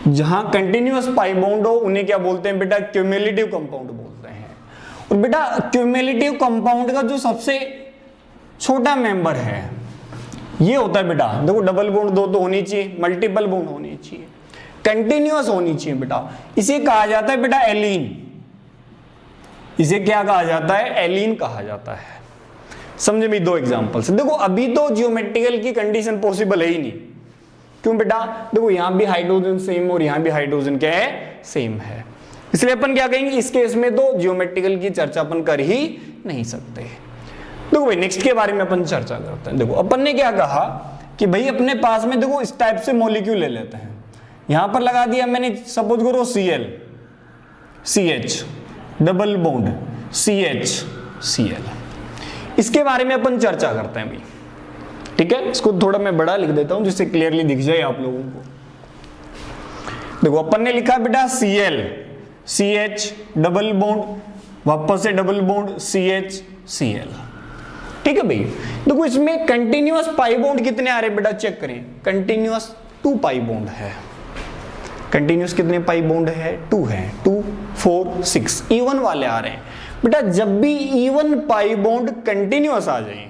जहां कंटिन्यूअस पाई बॉन्ड हो उन्हें क्या बोलते हैं बेटा, क्यूम्युलेटिव कंपाउंड बोलते हैं। और बेटा क्यूम्युलेटिव कंपाउंड का जो सबसे छोटा मेंबर है ये होता है बेटा, देखो डबल बॉन्ड दो तो होनी चाहिए, मल्टीपल बॉन्ड होनी चाहिए, कंटिन्यूअस होनी चाहिए बेटा। इसे कहा जाता है बेटा एलीन। इसे क्या कहा जाता है? एलीन कहा जाता है। समझे भी? दो एग्जांपल से देखो, अभी तो जियोमेट्रिकल की कंडीशन पॉसिबल है ही नहीं। क्यों बेटा? देखो यहां भी हाइड्रोजन सेम और यहां भी हाइड्रोजन क्या है? सेम है। इसलिए अपन क्या कहेंगे, इस केस में तो जियोमेट्रिकल की चर्चा अपन कर ही नहीं सकते। देखो भाई नेक्स्ट के बारे में अपन चर्चा करते हैं। देखो अपन ने क्या कहा कि भाई अपने पास में देखो इस टाइप से मॉलिक्यूल ले लेते हैं, यहां पर लगा दिया मैंने, सपोज करो Cl, CH, double bond CH, Cl। इसके बारे में अपन चर्चा करते हैं भाई, ठीक है। इसको थोड़ा मैं बड़ा लिख देता हूं जिससे क्लियरली दिख जाए आप लोगों को। देखो अपन ने लिखा बेटा Cl, CH, डबल बॉन्ड, वापस से डबल बॉन्ड CH, Cl, ठीक है भाई। देखो इसमें कंटिन्यूअस पाई बॉन्ड कितने आ रहे बेटा? चेक करें, कंटिन्यूअस 2 पाई बॉन्ड है। कंटिन्यूअस कितने पाई बॉन्ड है? 2 है, 2, 4, 6 इवन वाले आ रहे हैं बेटा। जब भी इवन पाई बॉन्ड कंटिन्यूअस आ जाए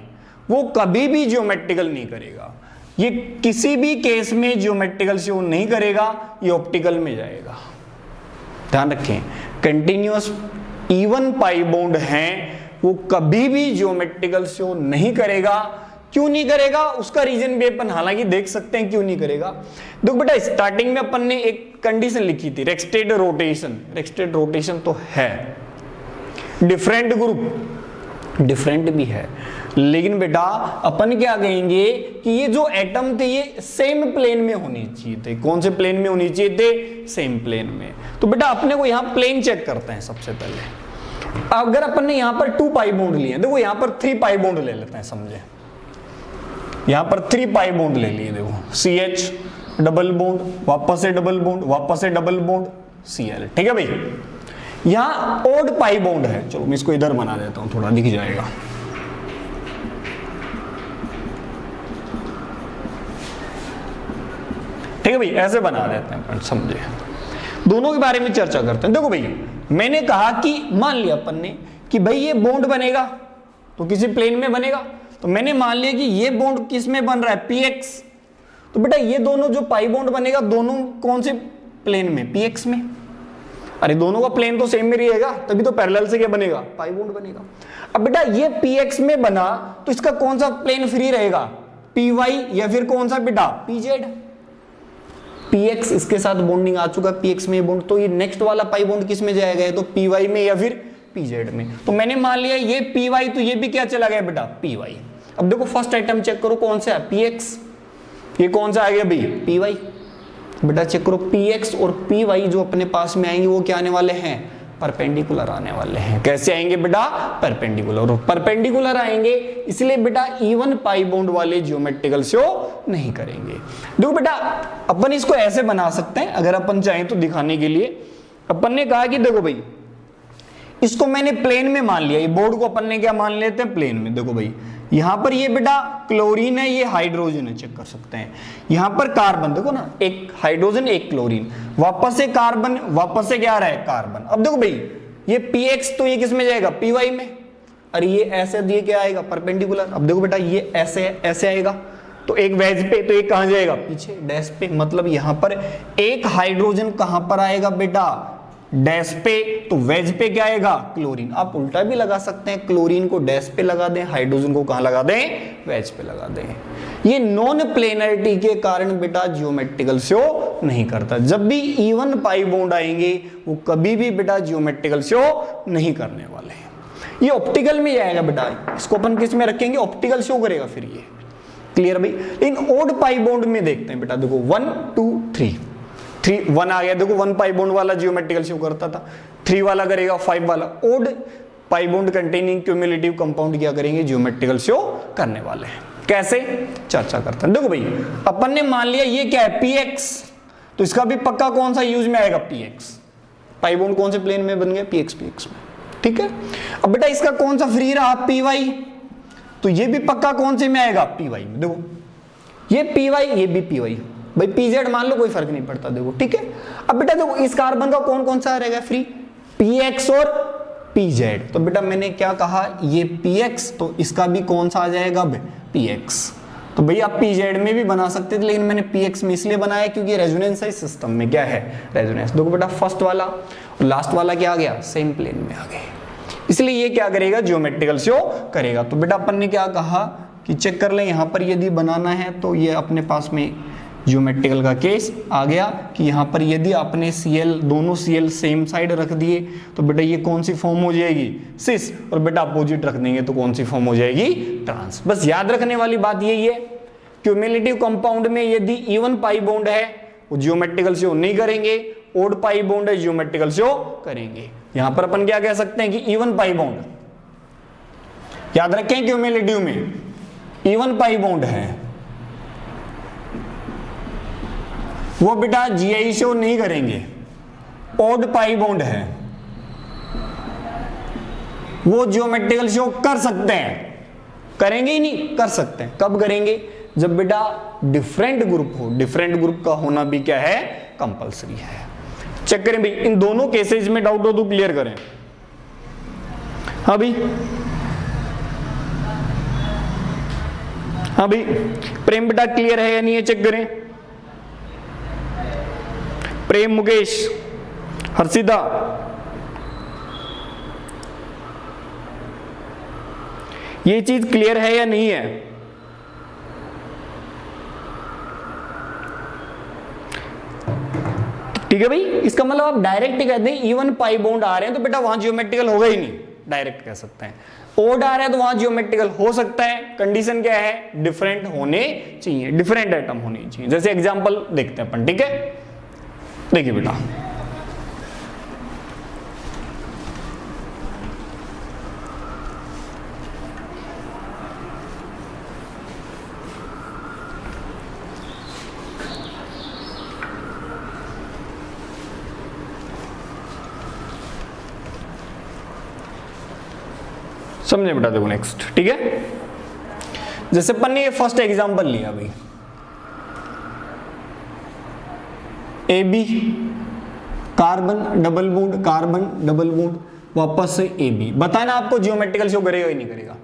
वो कभी भी ज्योमेट्रिकल नहीं करेगा, ये किसी भी केस में ज्योमेट्रिकल शो नहीं करेगा, ये ऑप्टिकल में जाएगा। ध्यान रखें, कंटिन्यूअस इवन पाई बॉन्ड हैं वो कभी भी ज्योमेट्रिकल शो नहीं करेगा। क्यों नहीं करेगा? उसका रीजन भी अपन हालांकि देख सकते हैं क्यों नहीं करेगा। देखो बेटा स्टार्टिंग में अपन ने एक कंडीशन लिखी थी, रेस्टेड रोटेशन। रेस्टेड रोटेशन तो है, डिफरेंट ग्रुप डिफरेंट भी है, लेकिन बेटा अपन क्या कहेंगे कि ये जो एटम थे ये सेम प्लेन में होने चाहिए थे। कौन से प्लेन में होनी चाहिए थे? सेम प्लेन में। तो बेटा अपने को यहां प्लेन चेक करते हैं सबसे पहले। अगर अपन ने यहां पर 2 पाई बॉन्ड लिए, देखो यहां पर 3 पाई बॉन्ड ले लेते हैं, समझे? यहां पर 3 पाई बॉन्ड ले लिए, देखो CH, डबल बॉन्ड, वापस से डबल बॉन्ड, वापस से डबल बॉन्ड Cl, ठीक है भाई। यहां ओड पाई बॉन्ड है, चलो मैं इसको इधर बना देता हूं, थोड़ा दिख जाएगा। ठीक है भाई, ऐसे बना देते हैं, समझे? दोनों के बारे में चर्चा करते हैं। देखो भाई मैंने कहा कि मान लिया अपन ने कि भाई ये बॉन्ड बनेगा तो किसी प्लेन में बनेगा, तो मैंने मान लिया कि ये बॉन्ड किस में बन रहा है? Px। तो बेटा ये दोनों जो पाई बॉन्ड बनेगा दोनों कौन से प्लेन में? Px में। अरे दोनों का प्लेन तो सेम में रहेगा, तभी तो पैरेलल से क्या बनेगा? पाई बॉन्ड बनेगा। अब बेटा ये Px में बना तो इसका कौन सा प्लेन फ्री रहेगा? Py या फिर कौन सा बेटा? Pz। Px इसके साथ बॉन्डिंग आ चुका Px में बॉन्ड, तो ये नेक्स्ट वाला पाई बॉन्ड किस में जाएगा? तो Py में या फिर Pz में। तो मैंने मान लिया ये Py, तो ये भी क्या चला गया बेटा? Py। अब देखो फर्स्ट आइटम चेक करो कौन सा है? Px। ये कौन सा आ गया भाई? Py। बेटा चेक करो Px और Py जो अपने पास में आएंगे वो क्या आने वाले हैं? परपेंडिकुलर आने वाले हैं। कैसे आएंगे बेटा? परपेंडिकुलर। और परपेंडिकुलर आएंगे इसलिए बेटा इवन पाई बॉन्ड वाले ज्योमेट्रिकल शो नहीं करेंगे। देखो बेटा अपन इसको ऐसे बना सकते हैं अगर अपन चाहें तो दिखाने के लिए। अपन ने कहा कि देखो भाई इसको मैंने प्लेन में मान लिया, ये बोर्ड को अपन ने क्या मान लेते हैं? प्लेन में। देखो भाई यहां पर ये बेटा क्लोरीन है, ये हाइड्रोजन है, चेक कर सकते हैं। यहां पर कार्बन देखो ना, एक हाइड्रोजन एक क्लोरीन, वापस से कार्बन, वापस से क्या आ रहा है? कार्बन। अब देखो भाई ये Px तो ये किस में जाएगा? Py में। अरे ये ऐसे दिए क्या आएगा? परपेंडिकुलर। अब देखो बेटा ये ऐसे ऐसे आएगा तो एक वेज पे, तो एक कहां जाएगा? पीछे डैश पे। मतलब यहां पर एक हाइड्रोजन कहां पर आएगा बेटा? डैश पे। तो वेज पे क्या आएगा? क्लोरीन। आप उल्टा भी लगा सकते हैं, क्लोरीन को डैश पे लगा दें, हाइड्रोजन को कहां लगा दें? वेज पे लगा दें। ये नॉन प्लेनरिटी के कारण बेटा जियोमेट्रिकल शो नहीं करता। जब भी इवन पाई बॉन्ड आएंगे वो कभी भी बेटा जियोमेट्रिकल शो नहीं करने वाले हैं। ये ऑप्टिकल में जाएगा बेटा, इसको अपन किस में रखेंगे? ऑप्टिकल शो करेगा फिर ये। क्लियर भाई? इन ओड पाई बॉन्ड में देखते हैं बेटा, देखो 1 2 3 3 1 आ गया, देखो 1 पाई बॉन्ड वाला जियोमेट्रिकल शो करता था, 3 वाला करेगा, 5 वाला। Odd pi bond containing cumulative compound क्या करेंगे? जियोमेट्रिकल शो करने वाले हैं। कैसे? चर्चा करते हैं। देखो भाई अपन ने मान लिया ये क्या है? Px। तो इसका भी पक्का कौन सा यूज में आएगा? Px। पाई बॉन्ड कौन से प्लेन में बन गया? Px में। ठीक है। अब बेटा इसका कौन सा फ्री रहा? Py। तो ये भी पक्का कौन से में आएगा? Py में। देखो ये Py, ये भी Py। भाई Pz मान लो, कोई फर्क नहीं पड़ता। देखो ठीक है। अब बेटा देखो इस कार्बन का कौन कौन सा रहेगा फ्री? Px और Pz। तो बेटा मैंने क्या कहा? ये Px, तो इसका भी कौन सा आ जाएगा? Px। तो भैया आप पीजेड में भी बना सकते थे, लेकिन मैंने पीएक्स में इसलिए बनाया क्योंकि रेजोनेंस है सिस्टम में। क्या है? रेजोनेंस। देखो बेटा फर्स्ट वाला और लास्ट वाला क्या आ गया? सेम प्लेन में आ गए, इसलिए ये क्या करेगा? ज्योमेट्रिकल शो करेगा। तो बेटा अपन ने क्या कहा कि चेक कर लें, यहां पर यदि बनाना है तो ये अपने पास में ज्योमेट्रिकल का केस आ गया कि यहाँ पर यदि आपने Cl दोनों Cl सेम साइड रख दिए तो बेटा ये कौन सी फॉर्म हो जाएगी? सिस। और बेटा अपोजिट रख देंगे तो कौन सी फॉर्म हो जाएगी? ट्रांस। बस याद रखने वाली बात यही है, क्यूमुलेटिव कंपाउंड में यदि इवन पाई बॉन्ड है वो ज्योमेट्रिकल शो नहीं करेंगे, ओड पाई बॉन्ड है ज्योमेट्रिकल शो करेंगे। यहां पर अपन क्या कह सकते हैं कि इवन पाई बॉन्ड, याद रखें क्यूमुलेटिव में इवन पाई बॉन्ड है वो बेटा जीआई शो नहीं करेंगे। ओड पाई बॉन्ड है वो ज्योमेट्रिकल शो कर सकते हैं, करेंगे ही नहीं, कर सकते हैं। कब करेंगे? जब बेटा डिफरेंट ग्रुप हो। डिफरेंट ग्रुप का होना भी क्या है? कंपलसरी है। चेक करें भाई, इन दोनों केसेस में डाउट हो तो क्लियर करें। हाँ भाई, हाँ भाई, प्रेम बेटा क्लियर है या नहीं है? चेक करें। प्रेम, मुकेश, हर्षिता, ये चीज क्लियर है या नहीं है? ठीक है भाई, इसका मतलब आप डायरेक्ट कहते हैं इवन पाई बॉन्ड आ रहे हैं तो बेटा वहां ज्योमेट्रिकल होगा ही नहीं, डायरेक्ट कह सकते हैं। ओड आ रहा है तो वहां ज्योमेट्रिकल हो सकता है, कंडीशन क्या है? डिफरेंट होने चाहिए, डिफरेंट एटम होने चाहिए। जैसे एग्जांपल देखते हैं अपन, ठीक है? देखिए बेटा, समझे बेटा? देखो नेक्स्ट, ठीक है? जैसे अपन ने ये फर्स्ट एग्जांपल लिया भाई, A B carbon double bond, carbon double bond, वापस से ए बी। बताना आपको ज्योमेट्रिकल शो करेगा ही नहीं करेगा?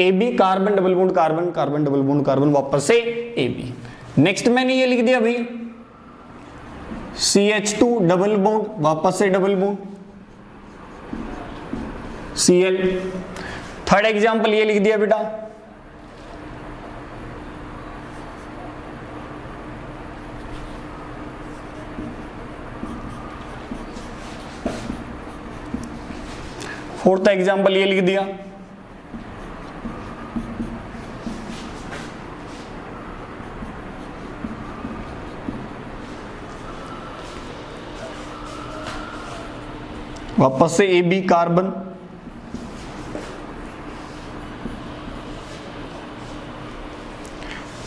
A B carbon double bond carbon, carbon double bond carbon, वापस से ए बी। नेक्स्ट मैंने ये लिख दिया भाई CH2 डबल बॉन्ड, वापस से double bond Cl। Third example ये लिख दिया बेटा फोर्थ एग्जांपल ये लिख दिया वापस से A B carbon,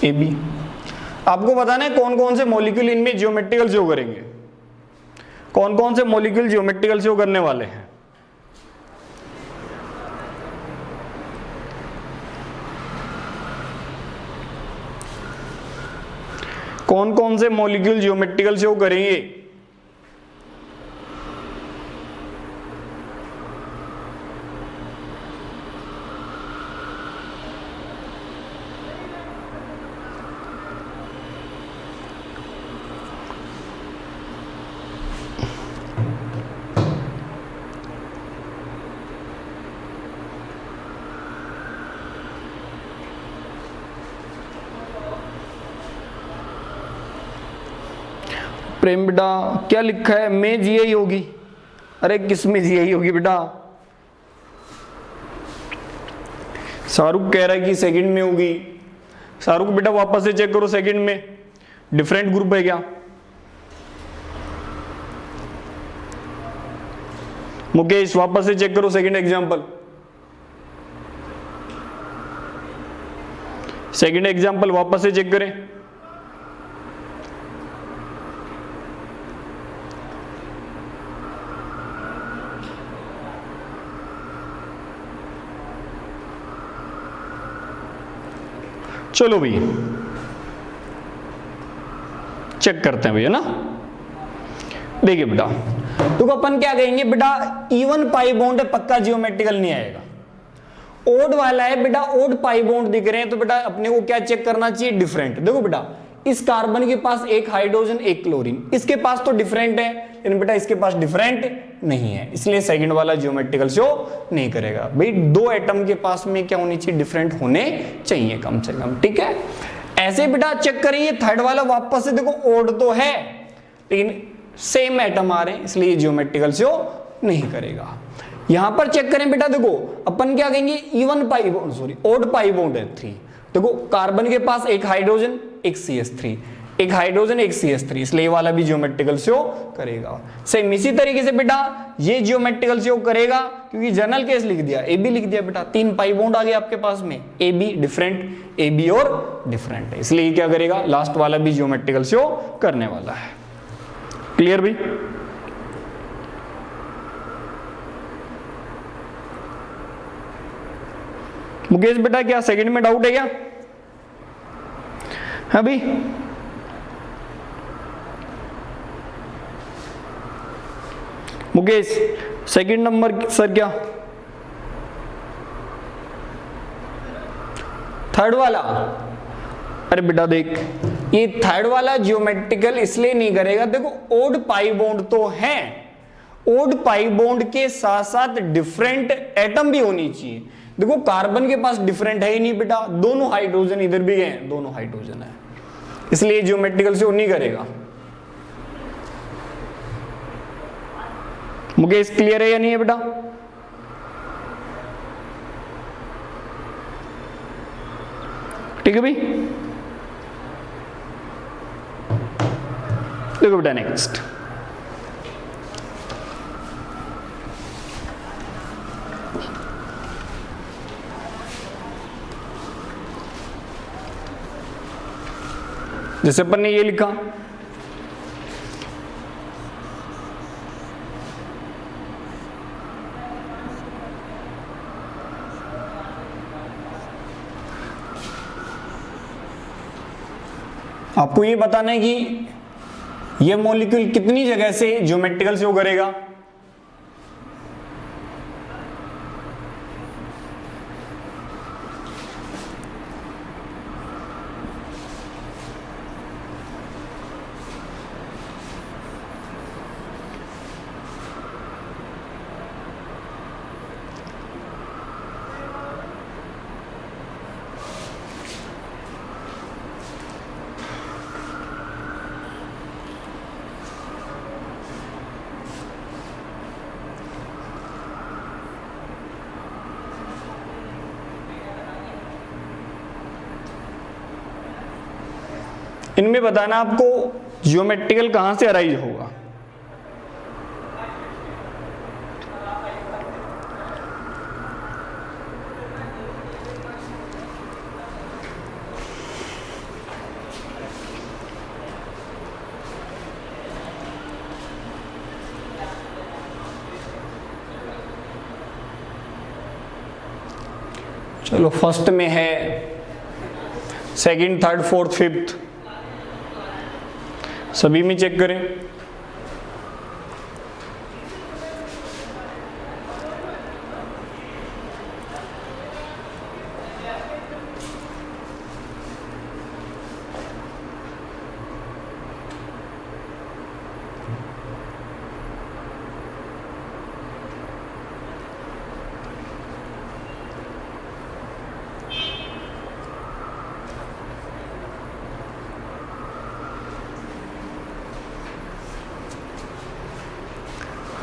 A B. आपको बताना है कौन कौन से मॉलिक्यूल इनमें ज्योमेट्रिकल शो करेंगे, कौन कौन से मॉलिक्यूल ज्योमेट्रिकल शो करने वाले हैं। कौन कौन से मॉलिक्यूल ज्योमेट्रिकल शो करेंगे? प्रेम बेटा क्या लिखा है? में जीआई होगी। अरे किस में जीआई होगी बेटा? शाहरुख कह रहा है कि सेकंड में होगी। शाहरुख बेटा वापस से चेक करो, सेकंड में डिफरेंट ग्रुप है क्या? मुकेश वापस से चेक करो सेकंड एग्जांपल, सेकंड एग्जांपल वापस से चेक करें। चलो भैया चेक करते हैं भैया ना। देखिए बेटा, तो अपन क्या कहेंगे बेटा, इवन पाई बॉन्ड पक्का जियोमेट्रिकल नहीं आएगा। ओड वाला है बेटा, ओड पाई बॉन्ड दिख रहे हैं, तो बेटा अपने को क्या चेक करना चाहिए, डिफरेंट। देखो बेटा इस कार्बन के पास एक हाइड्रोजन एक क्लोरीन, इसके पास तो डिफरेंट है, लेकिन बेटा इसके पास डिफरेंट नहीं है, इसलिए सेकंड वाला ज्योमेट्रिकल शो नहीं करेगा। भाई दो एटम के पास में क्या होनी चाहिए, डिफरेंट होने चाहिए कम से कम, ठीक है। ऐसे बेटा चेक करिए थर्ड वाला वापस से देखो ओड तो है लेकिन सेम एटम आ रहे हैं, इसलिए ज्योमेट्रिकल शो नहीं करेगा। यहां पर चेक करें बेटा, देखो अपन क्या कहेंगे, even pi bond, sorry odd pi bond है 3। देखो कार्बन के पास एक हाइड्रोजन एक CH3, एक हाइड्रोजन एक CH3, इसलिए ये वाला भी ज्योमेट्रिकल शो करेगा। सेम इसी तरीके से बेटा ये ज्योमेट्रिकल शो करेगा, क्योंकि जनरल केस लिख दिया, AB लिख दिया बेटा, 3 पाई बॉन्ड आ गया आपके पास में, AB डिफरेंट, AB और डिफरेंट है, इसलिए क्या करेगा, लास्ट वाला भी ज्योमेट्रिकल शो करने वाला है। क्लियर भी? मुकेश बेटा क्या सेकंड में डाउट है क्या? हाँ भाई मुकेश सेकंड नंबर सर क्या, थर्ड वाला? अरे बेटा देख ये थर्ड वाला ज्योमेट्रिकल इसलिए नहीं करेगा, देखो ओड पाई बॉन्ड तो है, ओड पाई बॉन्ड के साथ साथ डिफरेंट एटम भी होनी चाहिए। देखो कार्बन के पास डिफरेंट है ही नहीं बेटा, दोनों हाइड्रोजन इधर भी है, दोनों हाइड्रोजन है, इसलिए ज्योमेट्रिकल से वो नहीं करेगा। मुकेश क्लियर है या नहीं है बेटा? ठीक है भाई, देखो बेटा नेक्स्ट, जैसे अपन ने ये लिखा, आपको ये बताना है कि ये मॉलिक्यूल कितनी जगह से ज्योमेट्रिकल शो करेगा। इनमें बताना आपको ज्योमेट्रिकल कहां से अराइज होगा। चलो फर्स्ट में है, सेकंड, थर्ड, फोर्थ, फिफ्थ, सभी में चेक करें।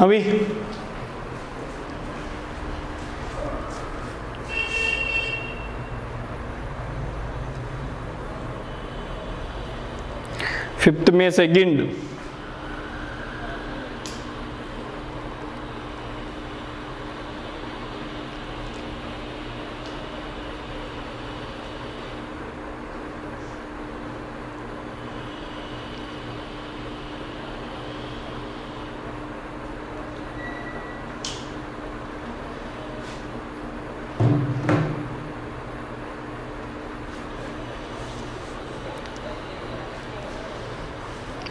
अभी फिफ्थ में सेकंड,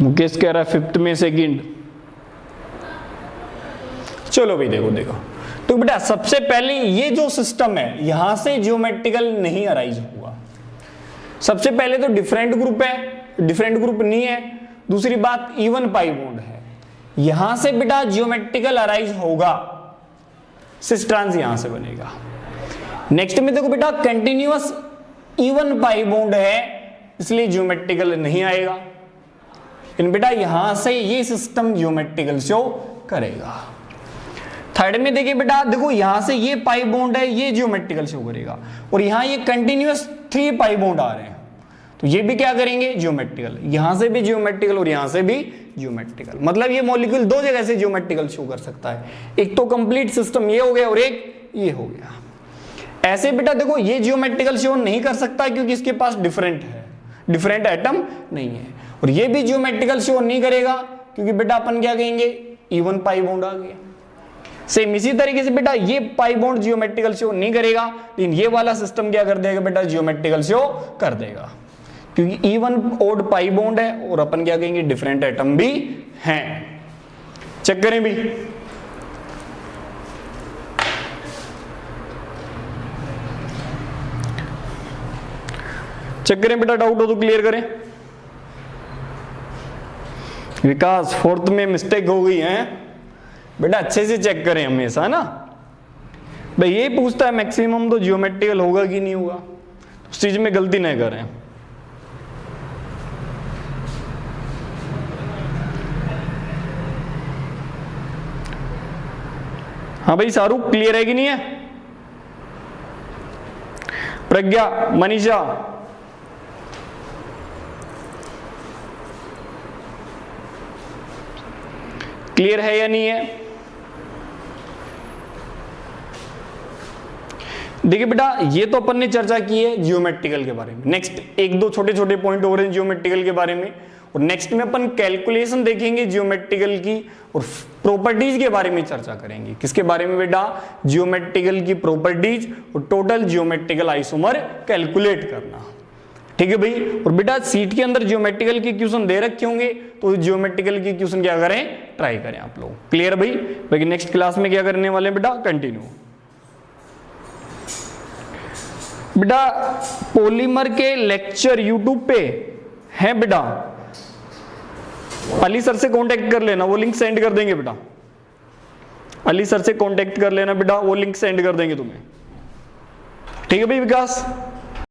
मुकेश कह रहा है फिफ्थ में सेकंड। चलो भाई देखो देखो तो बेटा सबसे पहले ये जो सिस्टम है यहां से ज्योमेट्रिकल नहीं अराइज होगा। सबसे पहले तो डिफरेंट ग्रुप है, डिफरेंट ग्रुप नहीं है। दूसरी बात इवन पाई बॉन्ड है, यहां से बेटा ज्योमेट्रिकल अराइज होगा, सिस ट्रांस यहां से बनेगा। नेक्स्ट में देखो बेटा कंटिन्यूअस इवन पाई बॉन्ड है इसलिए ज्योमेट्रिकल नहीं आएगा, लेकिन बेटा यहां से ये सिस्टम ज्योमेट्रिकल शो करेगा। थर्ड में देखिए बेटा, देखो यहां से ये पाई बॉन्ड है, ये ज्योमेट्रिकल शो करेगा, और यहां ये कंटिन्यूअस 3 पाई बॉन्ड आ रहे हैं, तो ये भी क्या करेंगे, ज्योमेट्रिकल। यहां से भी ज्योमेट्रिकल और यहां से भी ज्योमेट्रिकल, मतलब ये मॉलिक्यूल दो जगह से ज्योमेट्रिकल शो कर सकता है। एक तो कंप्लीट सिस्टम ये हो गया और एक ये हो गया। ऐसे बेटा देखो ये ज्योमेट्रिकल शो नहीं कर सकता क्योंकि इसके पास डिफरेंट है, डिफरेंट एटम नहीं है, और ये भी ज्योमेट्रिकल शो नहीं करेगा क्योंकि बेटा अपन क्या कहेंगे, इवन पाई बॉन्ड आ गया। सेम इसी तरीके से बेटा ये पाई बॉन्ड ज्योमेट्रिकल शो नहीं करेगा, लेकिन ये वाला सिस्टम क्या कर देगा बेटा, ज्योमेट्रिकल शो कर देगा, क्योंकि इवन ओड पाई बॉन्ड है और अपन क्या कहेंगे, डिफरेंट एटम भी हैं। चेक करें भी, चेक करें बेटा, डाउट हो तो क्लियर करें। विकास फोर्थ में मिस्टेक हो गई है बेटा, अच्छे से चेक करें हमेशा ना भाई, ये पूछता है मैक्सिमम तो ज्योमेट्रिकल होगा कि नहीं होगा, उस चीज में गलती नहीं करें। हाँ भाई शाहरुख क्लियर है कि नहीं है, प्रज्ञा, मनीषा, क्लियर है या नहीं है। देखिए बेटा ये तो अपन ने चर्चा की है ज्योमेट्रिकल के बारे में, नेक्स्ट एक दो छोटे छोटे पॉइंट हो रहे हैं ज्योमेट्रिकल के बारे में, और नेक्स्ट में अपन कैलकुलेशन देखेंगे ज्योमेट्रिकल की और प्रॉपर्टीज के बारे में चर्चा करेंगे। किसके बारे में बेटा, ज्योमेट्रिकल की प्रॉपर्टीज और टोटल ज्योमेट्रिकल आइसोमर कैलकुलेट करना, ठीक है भाई। और बेटा सीट के अंदर ज्योमेट्रिकल के क्वेश्चन दे रखे होंगे तो ज्योमेट्रिकल के क्वेश्चन क्या करें, ट्राई करें आप लोग, क्लियर भाई। बाकी नेक्स्ट क्लास में क्या करने वाले हैं बेटा, कंटिन्यू। बेटा पॉलीमर के लेक्चर यूट्यूब पे है बेटा, अली सर से कांटेक्ट कर लेना, वो लिंक सेंड कर देंगे बेटा, अली सर से कांटेक्ट कर लेना बेटा, वो लिंक सेंड कर देंगे तुम्हें, ठीक है भाई विकास।